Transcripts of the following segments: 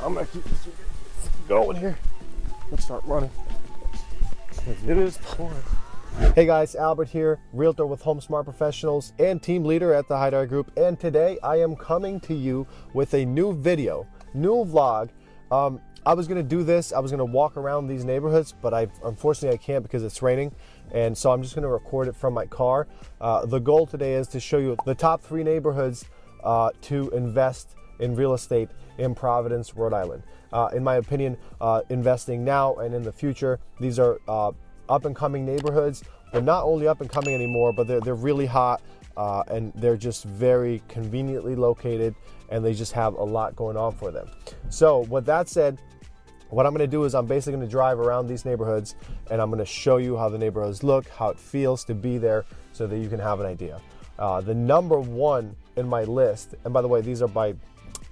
I'm gonna keep this going here. Let's start running. It is pouring. Hey guys, Albert here, realtor with Home Smart Professionals and team leader at the Hajdaraj Group. And today I am coming to you with a new video, new vlog. I was gonna do this, I was gonna walk around these neighborhoods, but unfortunately I can't because it's raining. And so I'm just gonna record it from my car. The goal today is to show you the top 3 neighborhoods to invest in real estate in Providence, Rhode Island. In my opinion, investing now and in the future, these are up and coming neighborhoods. They're not only up and coming anymore, but they're really hot and they're just very conveniently located, and they just have a lot going on for them. So with that said, what I'm going to do is I'm basically going to drive around these neighborhoods, and I'm going to show you how the neighborhoods look, how it feels to be there, so that you can have an idea. The number 1 in my list, and by the way, these are by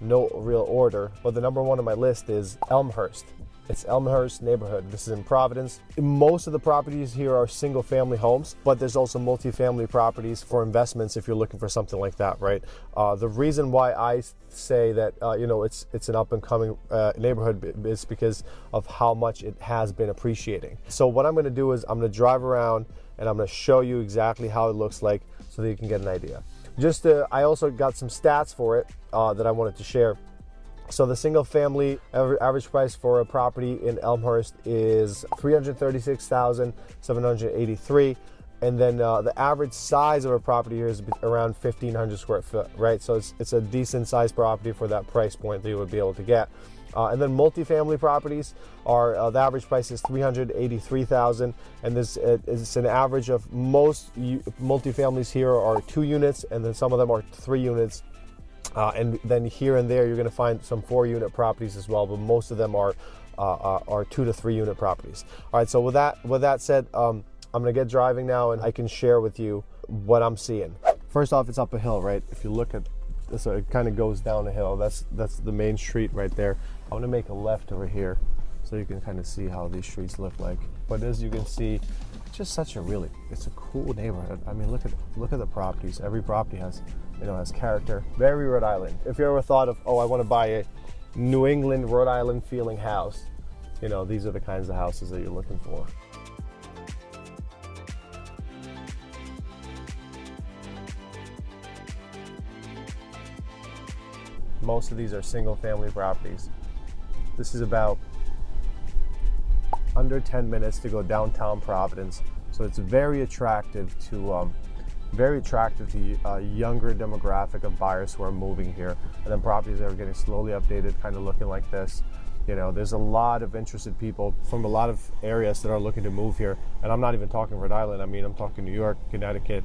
no real order, but the number 1 on my list is Elmhurst. It's Elmhurst neighborhood. This is in Providence. Most of the properties here are single family homes, but there's also multi-family properties for investments if you're looking for something like that, right? The reason why I say that it's an up and coming neighborhood is because of how much it has been appreciating. So what I'm going to do is I'm going to drive around and I'm going to show you exactly how it looks like so that you can get an idea. I also got some stats for it that I wanted to share. So the single family average price for a property in Elmhurst is $336,783, and then the average size of a property here is around 1,500 square foot, right? So it's a decent sized property for that price point that you would be able to get. And then multifamily properties are the average price is $383,000, and this is an average of most multifamilies here are 2 units, and then some of them are 3 units. And then here and there you're going to find some 4-unit properties as well, but most of them are 2 to 3 unit properties. All right, so with that said, I'm going to get driving now, and I can share with you what I'm seeing. First off, it's up a hill, right? If you look at this, so it kind of goes down a hill. That's the main street right there. I'm going to make a left over here so you can kind of see how these streets look like. But as you can see, it's just it's a cool neighborhood. I mean, look at the properties. Every property has character. Very Rhode Island. If you ever thought of, I want to buy a New England, Rhode Island feeling house, these are the kinds of houses that you're looking for. Most of these are single family properties. This is about under 10 minutes to go downtown Providence, so it's very attractive to a younger demographic of buyers who are moving here, and then properties that are getting slowly updated, kind of looking like this. There's a lot of interested people from a lot of areas that are looking to move here, and I'm not even talking Rhode Island. I mean, I'm talking New York, Connecticut,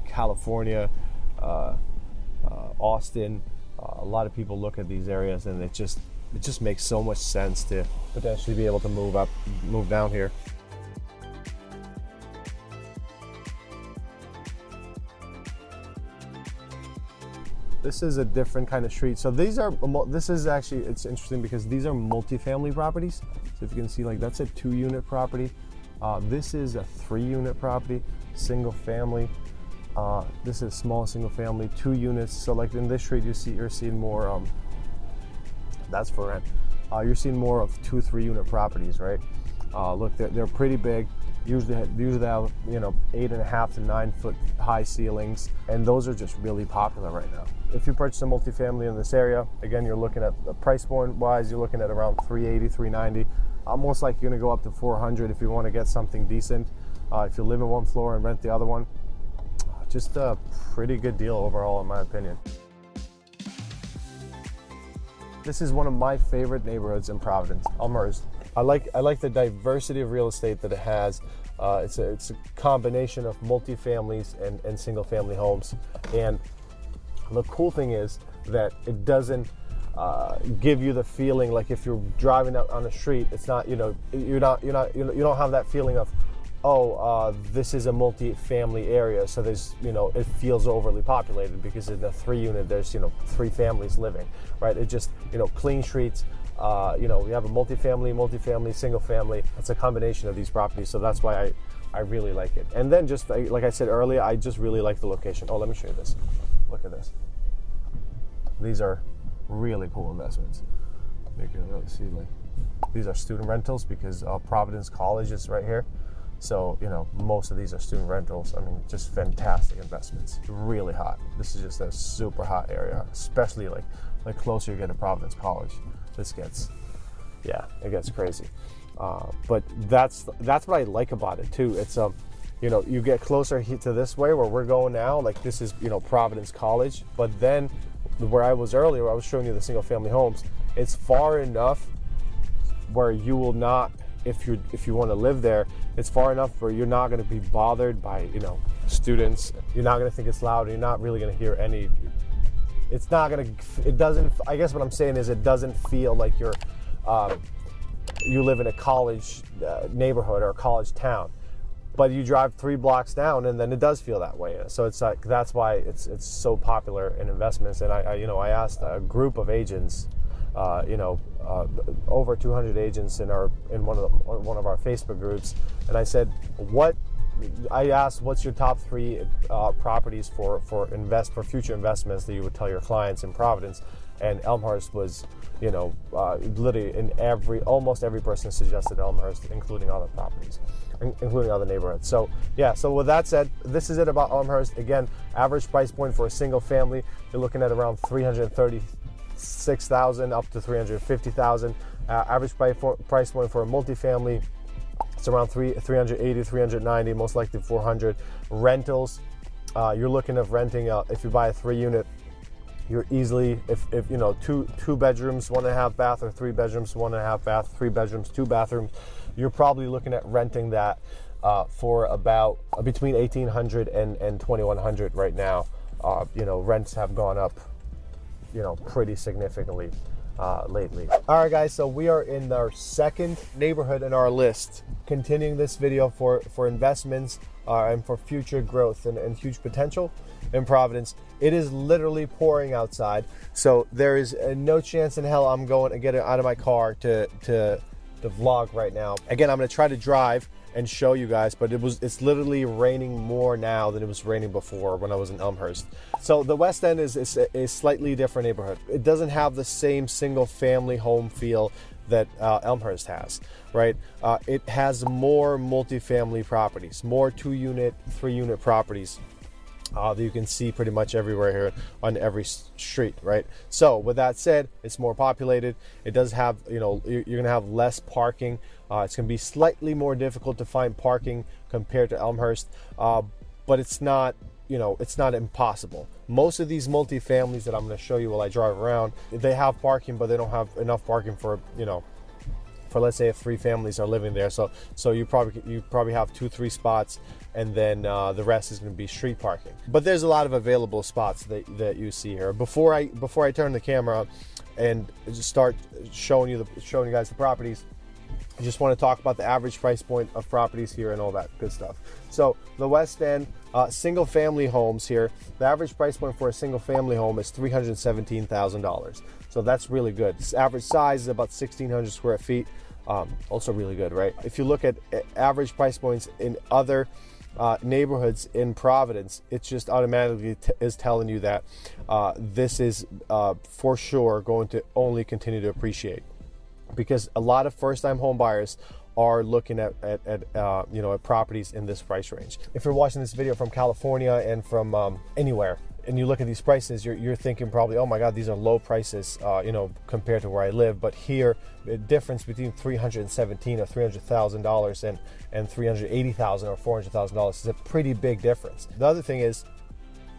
California, Austin. A lot of people look at these areas, and it just makes so much sense to potentially be able to move down here. This is a different kind of street. So it's interesting because these are multifamily properties. So if you can see, like, that's a 2-unit property. This is a 3-unit property, single family. This is small single family, 2 units. So like in this street, you're seeing more, that's for rent. You're seeing more of 2-3 unit properties, right? Look, they're pretty big. Usually have 8.5 to 9 foot high ceilings, and those are just really popular right now. If you purchase a multifamily in this area, again, you're looking at the price point wise, you're looking at around $380, $390. Almost like you're gonna go up to $400 if you want to get something decent. If you live in one floor and rent the other one, just a pretty good deal overall, in my opinion. This is one of my favorite neighborhoods in Providence, Elmhurst. I like the diversity of real estate that it has. It's a combination of multifamilies and single family homes. And the cool thing is that it doesn't give you the feeling like if you're driving out on the street, it's not, you don't have that feeling of, this is a multi-family area, so there's, it feels overly populated, because in the 3-unit there's, 3 families living, right? It just, clean streets. We have a multifamily, single family. It's a combination of these properties, so that's why I really like it. And then just like I said earlier, I just really like the location. Let me show you this. Look at this. These are really cool investments. Let me probably see, like, these are student rentals because Providence College is right here. So, you know, most of these are student rentals. I mean, just fantastic investments. Really hot. This is just a super hot area, especially like closer you get to Providence College. This gets, yeah, it gets crazy. But that's what I like about it too. It's you know, you get closer to this way where we're going now. Like, this is, you know, Providence College. But then where I was earlier, I was showing you the single family homes. It's far enough where you will not, if you want to live there, it's far enough where you're not going to be bothered by, you know, students. You're not going to think it's loud. You're not really going to hear any. It's not going to. It doesn't. I guess what I'm saying is it doesn't feel like you're. You live in a college neighborhood or a college town, but you drive 3 blocks down, and then it does feel that way. So it's like, that's why it's so popular in investments. And I asked a group of agents, over 200 agents in one of our Facebook groups, and I said, I asked, what's your top 3 properties for future investments that you would tell your clients in Providence? And Elmhurst was, literally almost every person suggested Elmhurst, including other properties, including other neighborhoods. So yeah, so with that said, this is it about Elmhurst. Again, average price point for a single family, you're looking at around $336,000 up to $350,000. Average price point for a multifamily, it's around $380,000, $390,000, most likely $400,000. Rentals, you're looking at renting if you buy a 3-unit. You're easily, if two bedrooms, 1.5 bath, or 3 bedrooms, 1.5 bath, 3 bedrooms, 2 bathrooms, you're probably looking at renting that for about between $1,800 and $2,100 right now. Rents have gone up, pretty significantly lately. All right, guys, so we are in our second neighborhood in our list, continuing this video for investments and for future growth and huge potential in Providence. It is literally pouring outside, so there is no chance in hell I'm going to get out of my car to vlog right now. Again, I'm going to try to drive and show you guys, but it's literally raining more now than it was raining before when I was in Elmhurst. So the West End is a slightly different neighborhood. It doesn't have the same single family home feel that Elmhurst has, right? It has more multifamily properties, more 2-unit, 3-unit properties that you can see pretty much everywhere here on every street, right? So with that said, it's more populated. It does have, you're gonna have less parking. It's gonna be slightly more difficult to find parking compared to Elmhurst, but it's not, it's not impossible. Most of these multifamilies that I'm gonna show you while I drive around, they have parking, but they don't have enough parking for, for, let's say, if 3 families are living there. So you probably have 2-3 spots, and then the rest is going to be street parking. But there's a lot of available spots that you see here. Before I turn the camera and just start showing you guys the properties, I just want to talk about the average price point of properties here and all that good stuff. So the West End, single family homes here, the average price point for a single family home is $317,000. So that's really good. This average size is about 1,600 square feet. Also really good, right? If you look at average price points in other neighborhoods in Providence, it just automatically is telling you that this is for sure going to only continue to appreciate, because a lot of first-time home buyers are looking at properties in this price range. If you're watching this video from California and from anywhere, and you look at these prices, you're thinking probably, oh my God, these are low prices, compared to where I live. But here, the difference between $317,000 or $300,000 and $380,000 or $400,000 is a pretty big difference. The other thing is,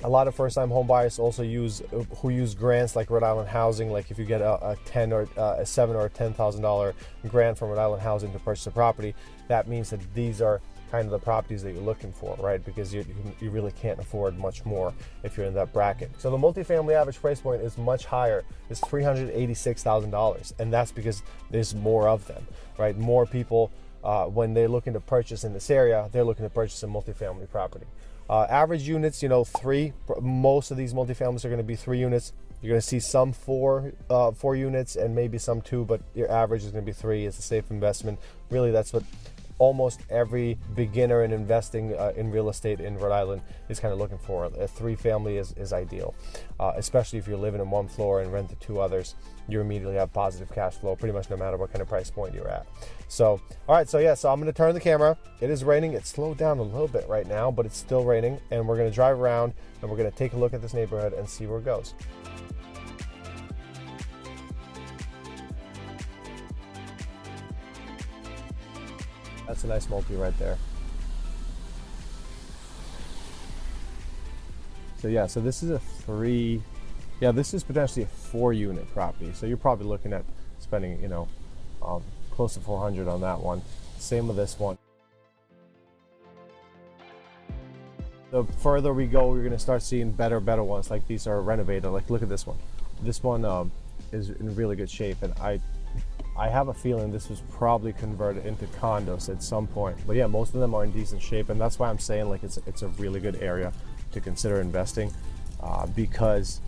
a lot of first-time home buyers also use grants like Rhode Island Housing. Like if you get a $7,000 or $10,000 grant from Rhode Island Housing to purchase a property, that means that these are kind of the properties that you're looking for, right? Because you really can't afford much more if you're in that bracket. So the multifamily average price point is much higher. It's $386,000, and that's because there's more of them, right? More people, when they're looking to purchase in this area, they're looking to purchase a multifamily property. Average units, 3. Most of these multifamilies are going to be 3 units. You're going to see some 4 units and maybe some 2, but your average is going to be 3. It's a safe investment. Really, that's what almost every beginner in investing in real estate in Rhode Island is kind of looking for. A 3-family is ideal, especially if you're living in 1 floor and rent to 2 others. You immediately have positive cash flow pretty much no matter what kind of price point you're at. So, all right, so I'm going to turn the camera. It is raining. It's slowed down a little bit right now, but it's still raining, and we're going to drive around and we're going to take a look at this neighborhood and see where it goes. That's a nice multi right there. So this is this is potentially a 4-unit property. So you're probably looking at spending, close to $400 on that one. Same with this one. The further we go, we're gonna start seeing better ones. Like these are renovated. Like look at this one. This one is in really good shape, and I have a feeling this was probably converted into condos at some point. But yeah, most of them are in decent shape, and that's why I'm saying like it's a really good area to consider investing, because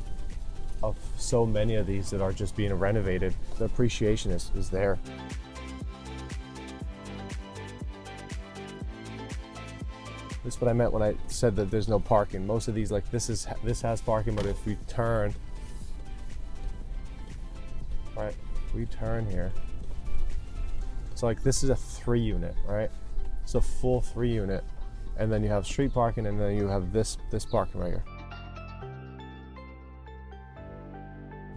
of so many of these that are just being renovated. The appreciation is there. This is what I meant when I said that there's no parking. Most of these, like this has parking, but if we turn, right, we turn here. So like this is a 3-unit, right? It's a full 3-unit, and then you have street parking, and then you have this parking right here.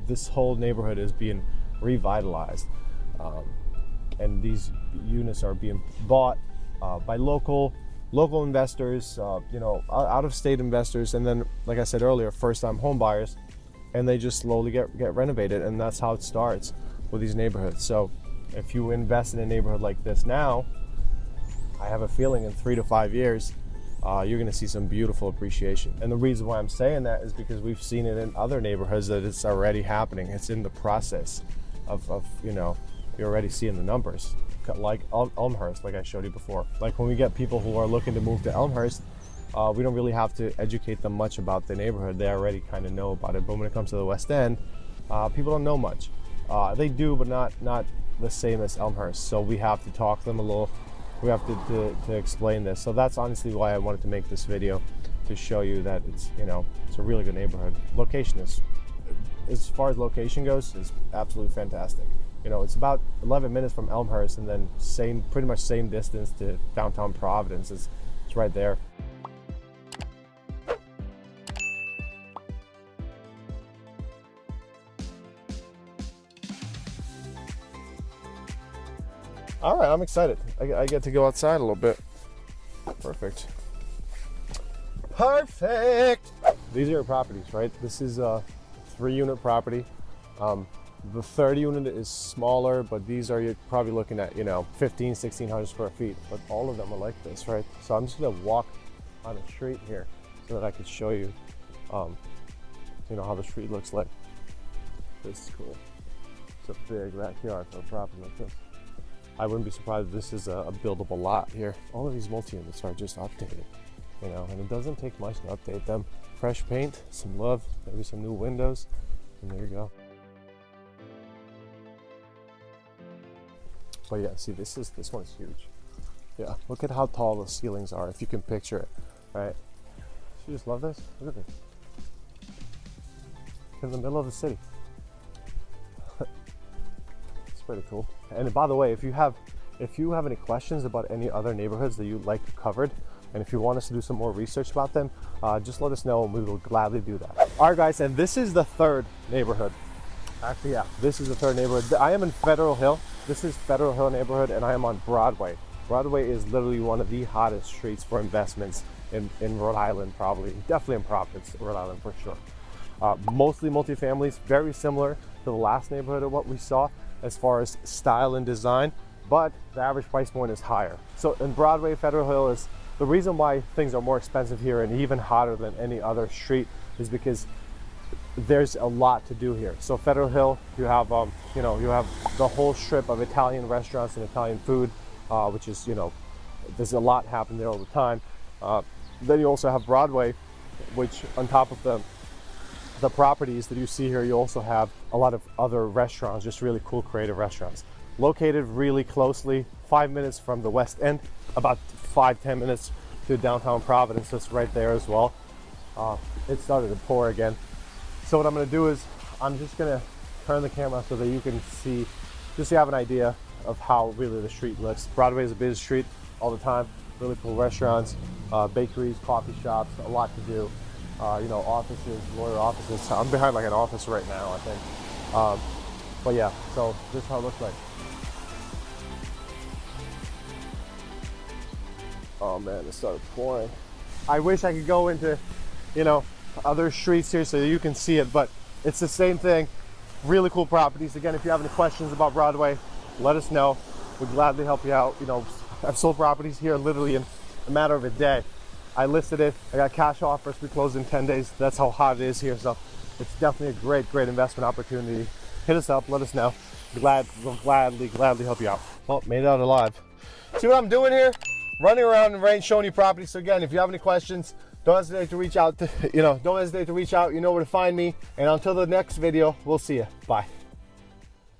This whole neighborhood is being revitalized, and these units are being bought by local investors, out-of-state investors, and then, like I said earlier, first-time home buyers, and they just slowly get renovated, and that's how it starts with these neighborhoods. So if you invest in a neighborhood like this now, I have a feeling in 3 to 5 years, you're going to see some beautiful appreciation. And the reason why I'm saying that is because we've seen it in other neighborhoods that it's already happening. It's in the process of you're already seeing the numbers. Like Elmhurst, like I showed you before. Like when we get people who are looking to move to Elmhurst, we don't really have to educate them much about the neighborhood. They already kind of know about it. But when it comes to the West End, people don't know much. They do, but not the same as Elmhurst. So we have to talk to them a little. We have to explain this. So that's honestly why I wanted to make this video, to show you that it's a really good neighborhood. Location is, as far as location goes, is absolutely fantastic. It's about 11 minutes from Elmhurst, and then pretty much same distance to downtown Providence. It's right there. All right, I'm excited. I get to go outside a little bit. Perfect. These are your properties, right? This is a 3-unit property. The 3rd unit is smaller, but these are, you're probably looking at, 1,1600 square feet, but all of them are like this, right? So I'm just gonna walk on the street here so that I could show you, how the street looks like. This is cool. It's a big backyard for a property like this. I wouldn't be surprised if this is a buildable lot here. All of these multi-units are just updated, and it doesn't take much to update them. Fresh paint, some love, maybe some new windows, and there you go. But yeah, see, this one's huge. Yeah, look at how tall the ceilings are, if you can picture it, right? You just love this? Look at this. In the middle of the city. It's pretty cool. And by the way, if you have any questions about any other neighborhoods that you'd like covered, and if you want us to do some more research about them, just let us know and we will gladly do that. All right, guys, and this is the 3rd neighborhood. Actually, yeah, this is the 3rd neighborhood. I am in Federal Hill. This is Federal Hill neighborhood, and I am on Broadway. Broadway is literally one of the hottest streets for investments in Rhode Island, probably. Definitely in Providence, Rhode Island for sure. Mostly multifamilies, very similar to the last neighborhood of what we saw as far as style and design, but the average price point is higher. So in Broadway, Federal Hill is the reason why things are more expensive here and even hotter than any other street is because there's a lot to do here. So Federal Hill, you have you have the whole strip of Italian restaurants and Italian food, which is there's a lot happening there all the time. Then you also have Broadway, which on top of the properties that you see here, you also have a lot of other restaurants, just really cool creative restaurants located really closely 5 minutes from the west end, about 5-10 minutes to downtown Providence. That's right there as well. It started to pour again. So what I'm going to do is I'm just going to turn the camera so that you can see, just so you have an idea of how really the street looks. Broadway is a busy street all the time. Really cool restaurants, bakeries, coffee shops, a lot to do. You know, offices, lawyer offices. I'm behind like an office right now, I think. But yeah, so this is how it looks like. Oh man, it started pouring. I wish I could go into, you know, other streets here so you can see it, but it's the same thing. Really cool properties. Again, if you have any questions about Broadway, let us know. We'd gladly help you out. You know, I've sold properties here literally in a matter of a day. I listed it, I got cash offers, we closed in 10 days. That's how hot it is here. So it's definitely a great investment opportunity. Hit us up, let us know. We'll gladly help you out. Well, made it out alive. See what I'm doing here? Running around in the rain, showing you property. So again, if you have any questions, don't hesitate to reach out. Don't hesitate to reach out. You know where to find me. And until the next video, we'll see you. Bye.